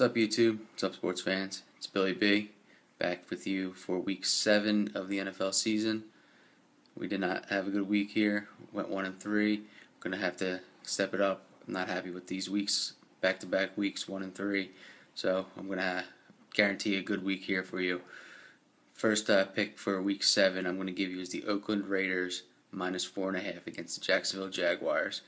What's up, YouTube? What's up, sports fans? It's Billy B, back with you for week 7 of the NFL season. We did not have a good week here. Went 1-3. We're going to have to step it up. I'm not happy with these weeks, back-to-back weeks, 1-3. So I'm going to guarantee a good week here for you. First pick for week 7 I'm going to give you is the Oakland Raiders -4.5 against the Jacksonville Jaguars.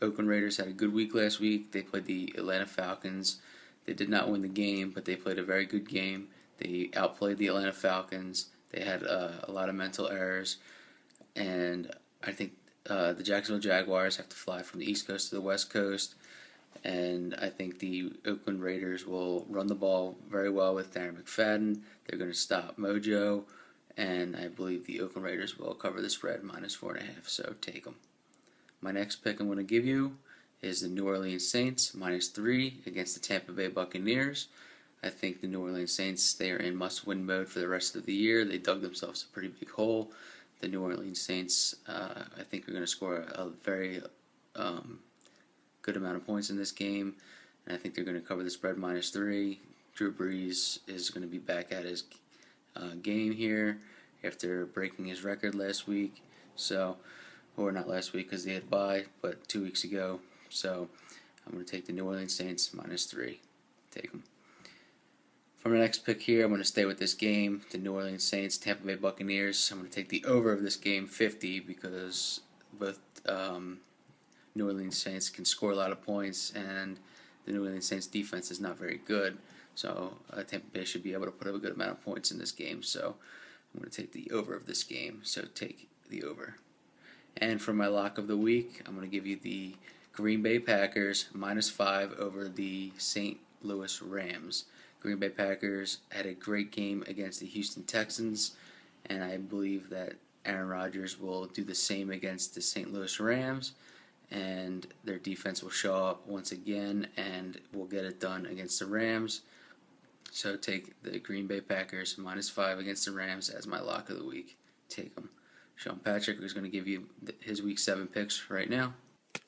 Oakland Raiders had a good week last week. They played the Atlanta Falcons. They did not win the game, but they played a very good game. They outplayed the Atlanta Falcons. They had a lot of mental errors. And I think the Jacksonville Jaguars have to fly from the East Coast to the West Coast. And I think the Oakland Raiders will run the ball very well with Darren McFadden. They're going to stop Mojo. And I believe the Oakland Raiders will cover the spread -4.5, so take them. My next pick I'm going to give you is the New Orleans Saints -3 against the Tampa Bay Buccaneers. I think the New Orleans Saints, they are in must-win mode for the rest of the year. They dug themselves a pretty big hole. The New Orleans Saints, I think, are going to score a very good amount of points in this game, and I think they're going to cover the spread -3. Drew Brees is going to be back at his game here after breaking his record last week. So, or not last week because they had bye, but 2 weeks ago. So I'm going to take the New Orleans Saints -3. Take them. For my next pick here, I'm going to stay with this game, the New Orleans Saints, Tampa Bay Buccaneers. I'm going to take the over of this game, 50, because both New Orleans Saints can score a lot of points, and the New Orleans Saints defense is not very good. So Tampa Bay should be able to put up a good amount of points in this game. So I'm going to take the over of this game. So take the over. And for my lock of the week, I'm going to give you the Green Bay Packers -5 over the St. Louis Rams. Green Bay Packers had a great game against the Houston Texans, and I believe that Aaron Rodgers will do the same against the St. Louis Rams, and their defense will show up once again and will get it done against the Rams. So take the Green Bay Packers -5 against the Rams as my lock of the week. Take them. Sean Patrick is going to give you his week 7 picks right now.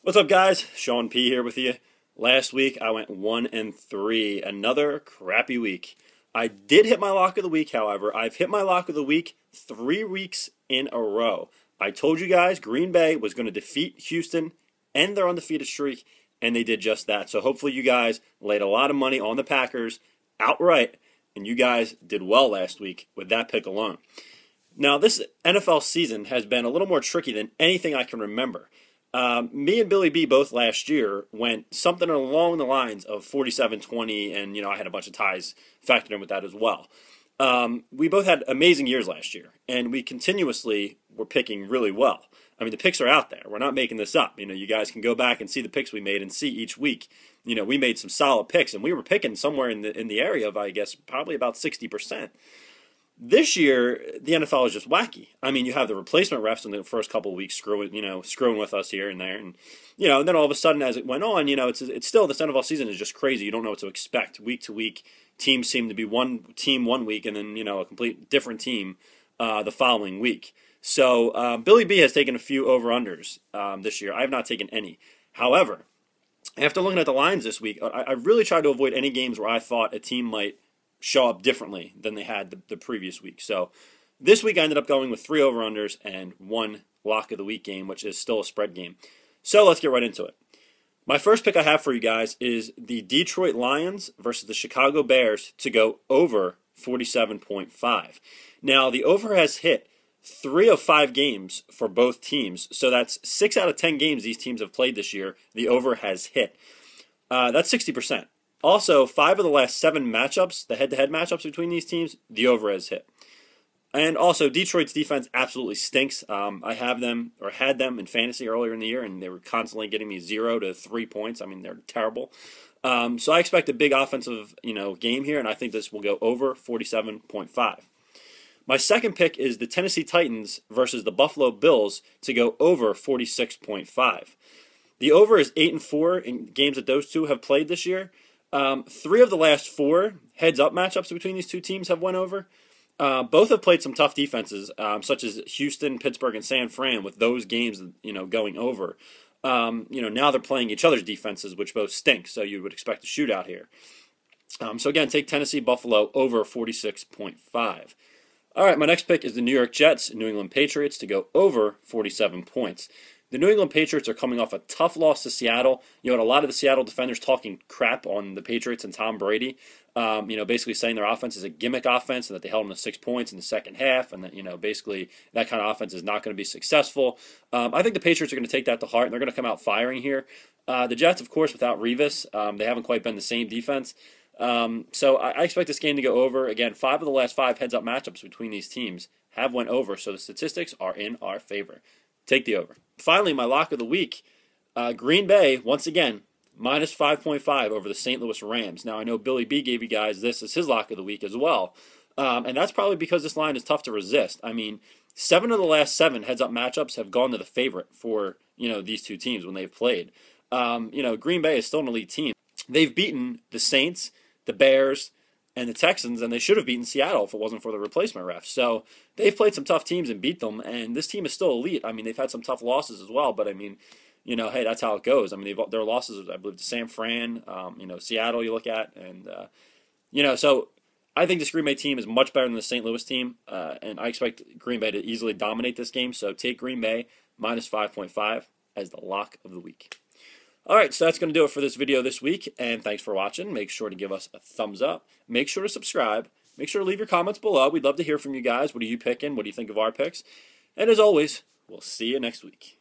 What's up, guys? Sean P here with you. Last week I went 1-3, another crappy week. I did hit my lock of the week, however. I've hit my lock of the week 3 weeks in a row. I told you guys Green Bay was going to defeat Houston, end their undefeated streak, and they did just that. So hopefully you guys laid a lot of money on the Packers outright, and you guys did well last week with that pick alone. Now, this NFL season has been a little more tricky than anything I can remember. Me and Billy B both last year went something along the lines of 47-20, and I had a bunch of ties factored in with that as well. We both had amazing years last year, and we continuously were picking really well. I mean, the picks are out there. We're not making this up. You guys can go back and see the picks we made and see each week. We made some solid picks, and we were picking somewhere in the area of, I guess, probably about 60%. This year, the NFL is just wacky. I mean, you have the replacement refs in the first couple of weeks screwing with us here and there, and and then all of a sudden, as it went on, it's still, this NFL season is just crazy. You don't know what to expect week to week. Teams seem to be one team one week, and then a complete different team the following week. So Billy B has taken a few over-unders this year. I have not taken any. However, after looking at the lines this week, I really tried to avoid any games where I thought a team might show up differently than they had the previous week. So this week I ended up going with 3 over-unders and 1 lock of the week game, which is still a spread game. So let's get right into it. My first pick I have for you guys is the Detroit Lions versus the Chicago Bears to go over 47.5. Now, the over has hit 3 of 5 games for both teams. So that's 6 out of 10 games these teams have played this year. The over has hit. That's 60%. Also, 5 of the last 7 matchups, the head-to-head matchups between these teams, the over has hit. And also, Detroit's defense absolutely stinks. I had them in fantasy earlier in the year, and they were constantly getting me 0 to 3 points. I mean, they're terrible. So I expect a big offensive, game here, and I think this will go over 47.5. My second pick is the Tennessee Titans versus the Buffalo Bills to go over 46.5. The over is 8-4 in games that those two have played this year. 3 of the last 4 heads-up matchups between these two teams have went over. Both have played some tough defenses, such as Houston, Pittsburgh, and San Fran, with those games, going over. Now they're playing each other's defenses, which both stink, so you would expect a shootout here. So again, take Tennessee, Buffalo over 46.5. All right, my next pick is the New York Jets and New England Patriots to go over 47 points. The New England Patriots are coming off a tough loss to Seattle. You know, and a lot of the Seattle defenders talking crap on the Patriots and Tom Brady. Basically saying their offense is a gimmick offense and that they held them to 6 points in the second half, and that basically that kind of offense is not going to be successful. I think the Patriots are going to take that to heart and they're going to come out firing here. The Jets, of course, without Revis, they haven't quite been the same defense. So I expect this game to go over. Again, 5 of the last 5 heads-up matchups between these teams have went over, so the statistics are in our favor. Take the over. Finally, my lock of the week, Green Bay, once again, minus 5.5 over the St. Louis Rams. Now, I know Billy B gave you guys this as his lock of the week as well, and that's probably because this line is tough to resist. I mean, 7 of the last 7 heads-up matchups have gone to the favorite for, these two teams when they've played. Green Bay is still an elite team. They've beaten the Saints, the Bears, and the Texans, and they should have beaten Seattle if it wasn't for the replacement refs. So they've played some tough teams and beat them, and this team is still elite. I mean, they've had some tough losses as well, but I mean, hey, that's how it goes. I mean, their losses, I believe, to San Fran, Seattle you look at, and, so I think this Green Bay team is much better than the St. Louis team, and I expect Green Bay to easily dominate this game, so take Green Bay minus 5.5 as the lock of the week. All right, so that's going to do it for this video this week, and thanks for watching. Make sure to give us a thumbs up. Make sure to subscribe. Make sure to leave your comments below. We'd love to hear from you guys. What are you picking? What do you think of our picks? And as always, we'll see you next week.